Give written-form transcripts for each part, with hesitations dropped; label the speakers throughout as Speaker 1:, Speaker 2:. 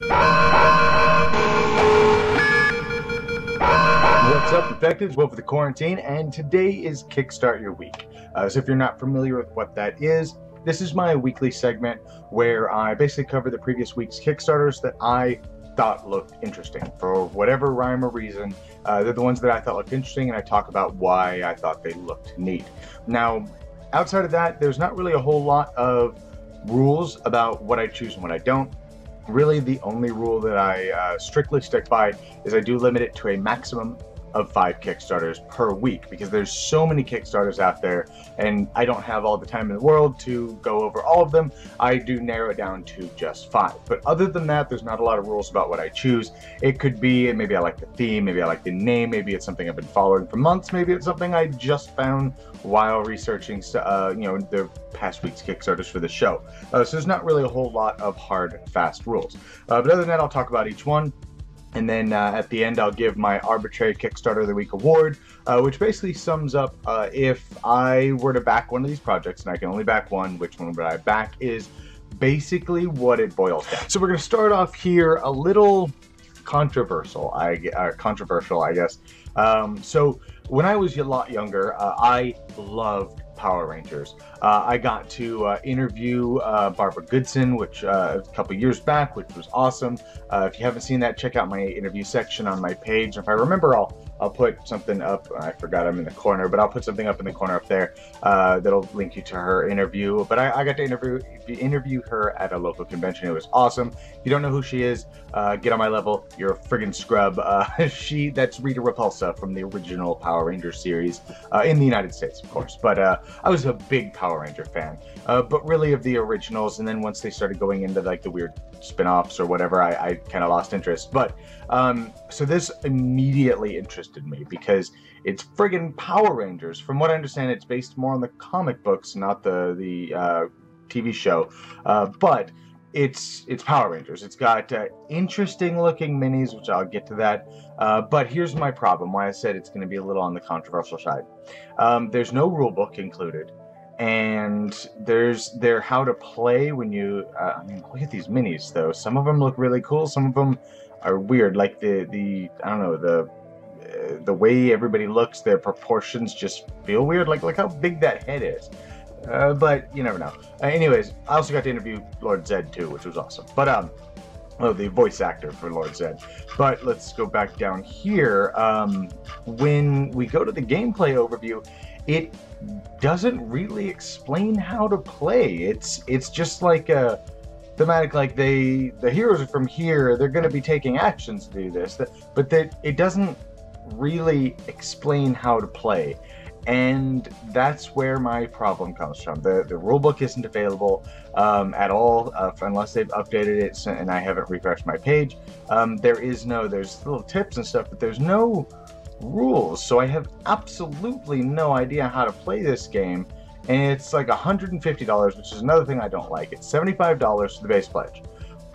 Speaker 1: What's up, Infected? Wolf of the Quarantine, and today is Kickstart Your Week. So if you're not familiar with what that is, this is my weekly segment where I basically cover the previous week's Kickstarters that I thought looked interesting. For whatever rhyme or reason, they're the ones that I thought looked interesting, and I talk about why I thought they looked neat. Now, outside of that, there's not really a whole lot of rules about what I choose and what I don't. Really, the only rule that I strictly stick by is I do limit it to a maximum of 5 Kickstarters per week, because there's so many Kickstarters out there and I don't have all the time in the world to go over all of them. I do narrow it down to just 5. But other than that, there's not a lot of rules about what I choose. It could be, maybe I like the theme, maybe I like the name, maybe it's something I've been following for months, maybe it's something I just found while researching the past week's Kickstarters for the show. So there's not really a whole lot of hard, fast rules. But other than that, I'll talk about each one. And then at the end, I'll give my arbitrary Kickstarter of the Week award, which basically sums up if I were to back one of these projects, and I can only back one, which one would I back, is basically what it boils down. So we're going to start off here a little controversial, I guess. So when I was a lot younger, I loved Power Rangers. I got to interview Barbara Goodson, which a couple years back, which was awesome. If you haven't seen that, check out my interview section on my page. If I remember, I'll put something up. I forgot I'm in the corner, but I'll put something up in the corner up there that'll link you to her interview. But I got to interview her at a local convention. It was awesome. If you don't know who she is, get on my level. You're a friggin' scrub. That's Rita Repulsa from the original Power Rangers series in the United States, of course. But I was a big Power Ranger fan, but really of the originals. And then once they started going into like the weird spin-offs or whatever, I kind of lost interest. But so this immediately interested me because it's friggin' Power Rangers. From what I understand, it's based more on the comic books, not the TV show. But it's Power Rangers. It's got interesting looking minis, which I'll get to that. But here's my problem, why I said it's going to be a little on the controversial side. There's no rule book included, and they're how to play when you, I mean, look at these minis though. Some of them look really cool, some of them are weird, like the I don't know, the way everybody looks, their proportions just feel weird, like look how big that head is. But you never know. Anyways, I also got to interview Lord Zed too, which was awesome. But the voice actor for Lord Zed. But let's go back down here. When we go to the gameplay overview, it doesn't really explain how to play. It's just like a thematic, like the heroes are from here, they're going to be taking actions to do this, but it doesn't really explain how to play. And that's where my problem comes from. The rulebook isn't available at all, unless they've updated it and I haven't refreshed my page. There's little tips and stuff, but there's no rules. So I have absolutely no idea how to play this game. And it's like $150, which is another thing I don't like. It's $75 for the base pledge,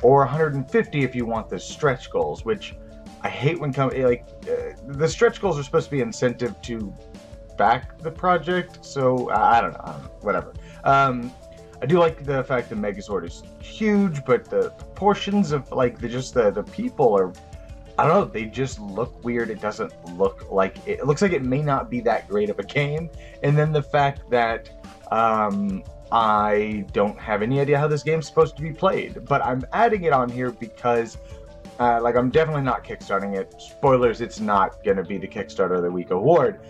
Speaker 1: or $150 if you want the stretch goals, which I hate when the stretch goals are supposed to be incentive to back the project, so I don't know, whatever. I do like the fact that Megazord is huge, but the proportions of like the people are, I don't know, they just look weird. It doesn't look like it looks like it may not be that great of a game. And then the fact that I don't have any idea how this game's supposed to be played, but I'm adding it on here because I'm definitely not kickstarting it. Spoilers, it's not going to be the Kickstarter of the Week award.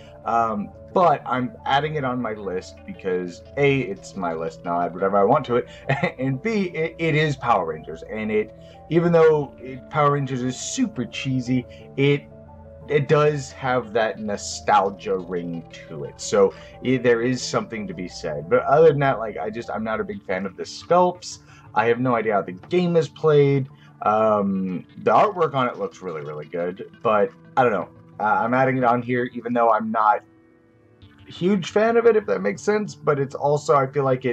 Speaker 1: But I'm adding it on my list because A, it's my list, and I'll add whatever I want to it, and B, it is Power Rangers, and even though Power Rangers is super cheesy, it does have that nostalgia ring to it, so there is something to be said. But other than that, I'm not a big fan of the sculpts. I have no idea how the game is played. The artwork on it looks really, really good, but I don't know. I'm adding it on here, even though I'm not a huge fan of it, if that makes sense. But it's also, I feel like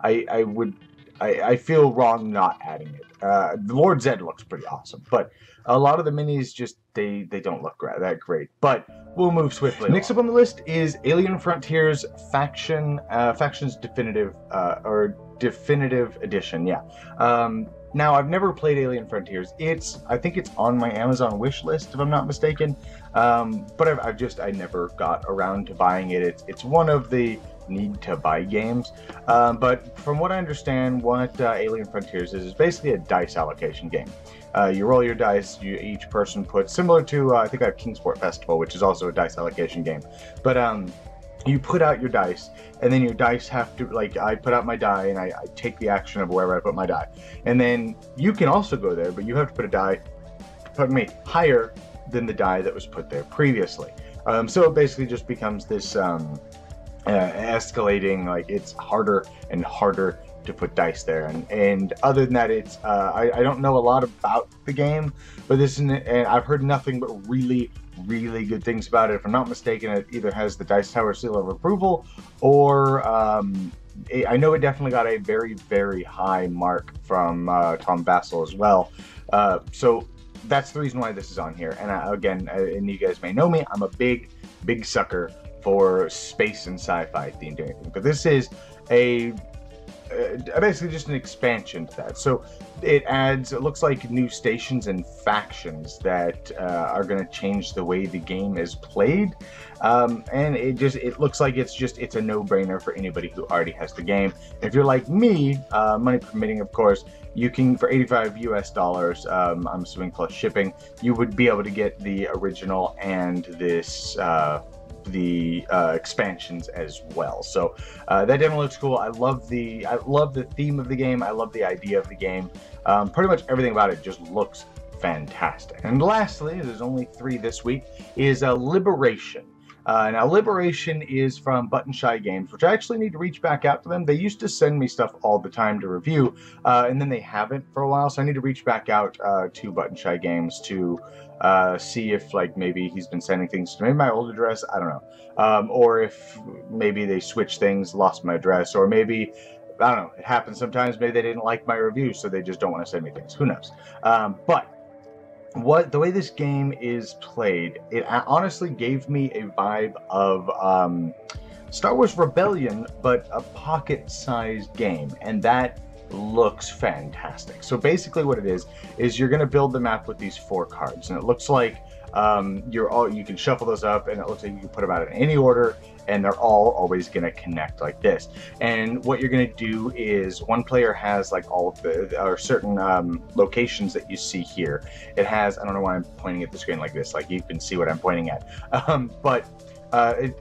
Speaker 1: I feel wrong not adding it. The Lord Zed looks pretty awesome, but a lot of the minis just they don't look that great. But we'll move swiftly. Next up on the list is Alien Frontiers Factions Definitive Edition. Yeah. Now, I've never played Alien Frontiers. I think it's on my Amazon wish list, if I'm not mistaken. But I never got around to buying it. It's one of the need to buy games. But from what I understand, what Alien Frontiers is basically a dice allocation game. You roll your dice, each person puts, similar to, I think I have Kickstart Festival, which is also a dice allocation game. But you put out your dice, and then your dice have to, like, I put out my die, and I take the action of wherever I put my die. And then you can also go there, but you have to put a die, pardon me, higher than the die that was put there previously. So it basically just becomes this escalating, like, it's harder and harder to put dice there. And other than that, it's I don't know a lot about the game, but and I've heard nothing but really good things about it. If I'm not mistaken, it either has the Dice Tower seal of approval, or I know it definitely got a very high mark from Tom Bassel as well. So that's the reason why this is on here. And again, and you guys may know me, I'm a big sucker for space and sci-fi themed anything, but this is basically just an expansion to that. So it looks like new stations and factions that are going to change the way the game is played. And it looks like it's a no-brainer for anybody who already has the game. If you're like me, money permitting, of course, you can, for $85 US, I'm assuming plus shipping, you would be able to get the original and this the expansions as well. So that definitely looks cool. I love the theme of the game. I love the idea of the game. Pretty much everything about it just looks fantastic. And lastly, there's only 3 this week, is Liberation. Now, Liberation is from Button Shy Games, which I actually need to reach back out to them. They used to send me stuff all the time to review, and then they haven't for a while, so I need to reach back out to Button Shy Games to see if, like, maybe he's been sending things to maybe my old address, I don't know, or if maybe they switched things, lost my address, or maybe, I don't know, it happens sometimes, maybe they didn't like my review, so they just don't want to send me things, who knows. But the way this game is played, it honestly gave me a vibe of Star Wars Rebellion, but a pocket-sized game, and that looks fantastic. So basically what it is you're going to build the map with these 4 cards, and it looks like you can shuffle those up, and it looks like you can put them out in any order, and they're all always going to connect like this. And what you're going to do is, one player has, like, all of the certain locations that you see here. It has, I don't know why I'm pointing at the screen like this, like you can see what I'm pointing at, but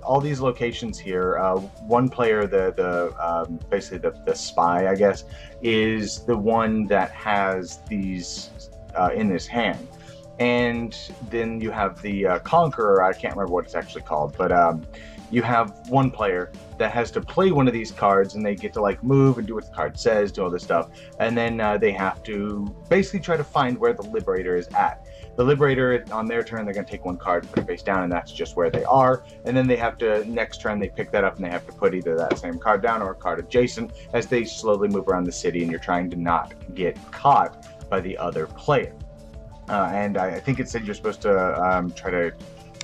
Speaker 1: all these locations here, one player, basically the spy, I guess, is the one that has these in his hand. And then you have the Conqueror, I can't remember what it's actually called, but you have one player that has to play one of these cards, and they get to, like, move and do what the card says, do all this stuff, and then they have to basically try to find where the Liberator is at. The Liberator, on their turn, they're going to take one card and put it face down, and that's just where they are. And then they have to, next turn, they pick that up, and they have to put either that same card down or a card adjacent as they slowly move around the city, and you're trying to not get caught by the other player. And I think it said you're supposed to try to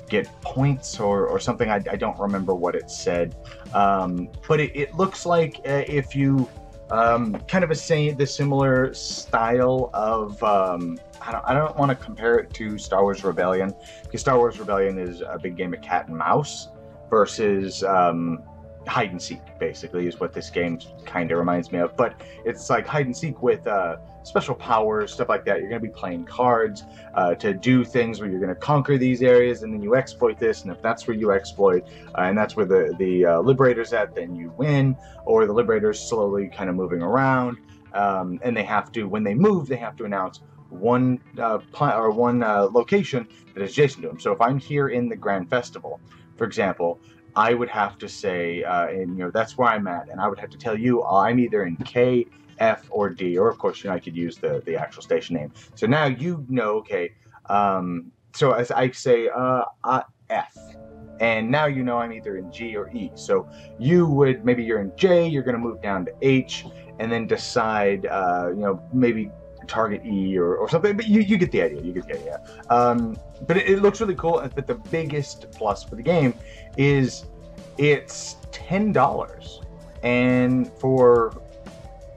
Speaker 1: get points or something. I don't remember what it said. But it looks like if you kind of the similar style of I don't want to compare it to Star Wars Rebellion, because Star Wars Rebellion is a big game of cat and mouse versus hide and seek, basically, is what this game kind of reminds me of. But it's like hide and seek with special powers, stuff like that. You're going to be playing cards to do things where you're going to conquer these areas, and then you exploit this, and if that's where you exploit, and that's where the Liberator's at, then you win, or the Liberator's slowly kind of moving around, and they have to, when they move, they have to announce one location that is adjacent to them. So if I'm here in the Grand Festival, for example, I would have to say, that's where I'm at, and I would have to tell you I'm either in K, F, or D, or of course, I could use the actual station name. So now okay, so as I say F, and now I'm either in G or E. So maybe you're in J, you're going to move down to H, and then decide, maybe target E or something, but you get the idea. But it looks really cool. But the biggest plus for the game is it's $10 and for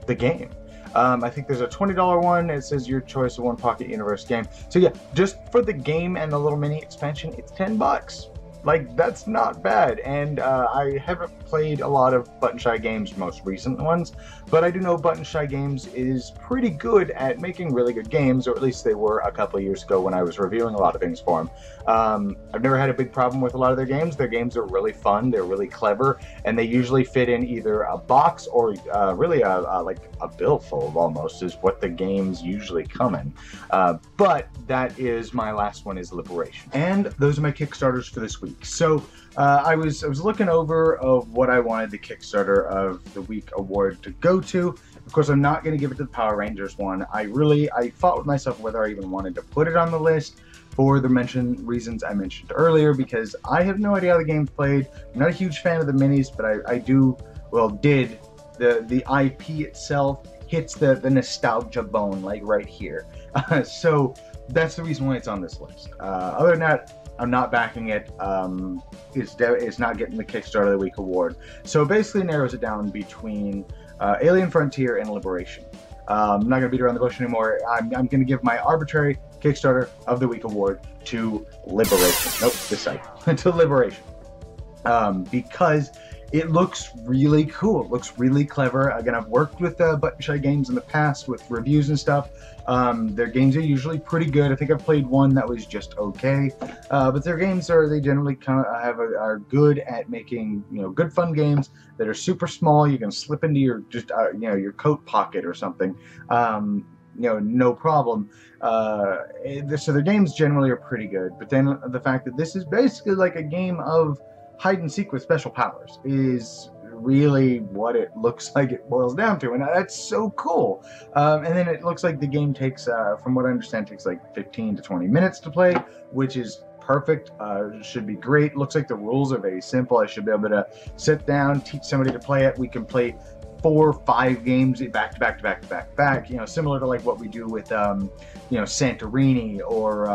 Speaker 1: the game. I think there's a $20 one. It says your choice of one Pocket Universe game. So yeah, just for the game and the little mini expansion, it's $10. Like, that's not bad, and I haven't played a lot of Button Shy Games' most recent ones, but I do know Button Shy Games is pretty good at making really good games, or at least they were a couple of years ago when I was reviewing a lot of things for them. I've never had a big problem with a lot of their games. Their games are really fun, they're really clever, and they usually fit in either a box or really like a billfold almost is what the games usually come in. But that is my last one, is Liberation. And those are my Kickstarters for this week. So I was looking over of what I wanted the Kickstarter of the Week award to go to. Of course, I'm not going to give it to the Power Rangers one. I fought with myself whether I even wanted to put it on the list for the reasons I mentioned earlier, because I have no idea how the game's played. I'm not a huge fan of the minis, but the IP itself hits the nostalgia bone, like right here. So that's the reason why it's on this list. Other than that, I'm not backing it. It's not getting the Kickstarter of the Week award. So it basically narrows it down between Alien Frontier and Liberation. I'm not going to beat around the bush anymore. I'm going to give my arbitrary Kickstarter of the Week award to Liberation. Nope, this side. To Liberation. Because it looks really cool. It looks really clever. Again, I've worked with Button Shy Games in the past with reviews and stuff. Their games are usually pretty good. I think I've played one that was just okay. But their games they generally kind of are good at making, good fun games that are super small. You can slip into your your coat pocket or something. No problem. So their games generally are pretty good. But then the fact that this is basically like a game of hide and seek with special powers is really what it looks like it boils down to, and that's so cool. And then it looks like the game takes, from what I understand, takes like 15 to 20 minutes to play, which is perfect. Should be great. Looks like the rules are very simple. I should be able to sit down, teach somebody to play it. We can play 4 or 5 games back to back to back to back to back, similar to like what we do with Santorini or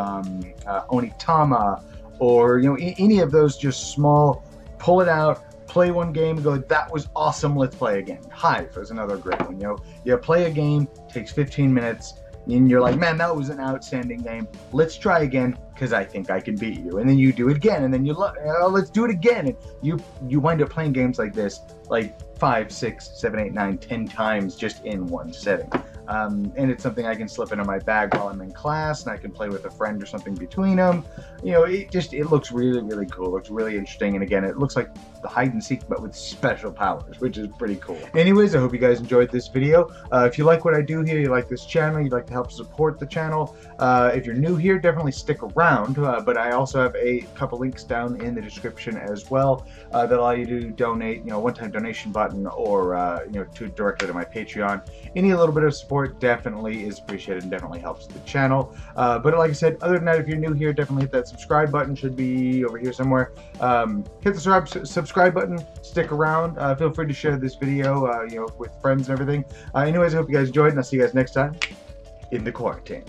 Speaker 1: Onitama, or any of those, just small, pull it out, play one game, go, that was awesome, let's play again. Hive is another great one. You play a game, takes 15 minutes, and you're like, man, that was an outstanding game, let's try again because I think I can beat you. And then you do it again, and then let's do it again, and you wind up playing games like this like 5, 6, 7, 8, 9, 10 times just in one setting. And it's something I can slip into my bag while I'm in class, and I can play with a friend or something between them. It looks really, really cool. It looks really interesting, and again, it looks like the hide and seek but with special powers, which is pretty cool. Anyways, I hope you guys enjoyed this video. If you like what I do here, you like this channel, you'd like to help support the channel, if you're new here, definitely stick around. But I also have a couple links down in the description as well that allow you to donate, one-time donation button, or directly to my Patreon. Any little bit of support definitely is appreciated and definitely helps the channel. But like I said, other than that, if you're new here, definitely hit that subscribe button. Should be over here somewhere. Hit the subscribe button. Stick around. Feel free to share this video, with friends and everything. Anyways, I hope you guys enjoyed, and I'll see you guys next time in the quarantine.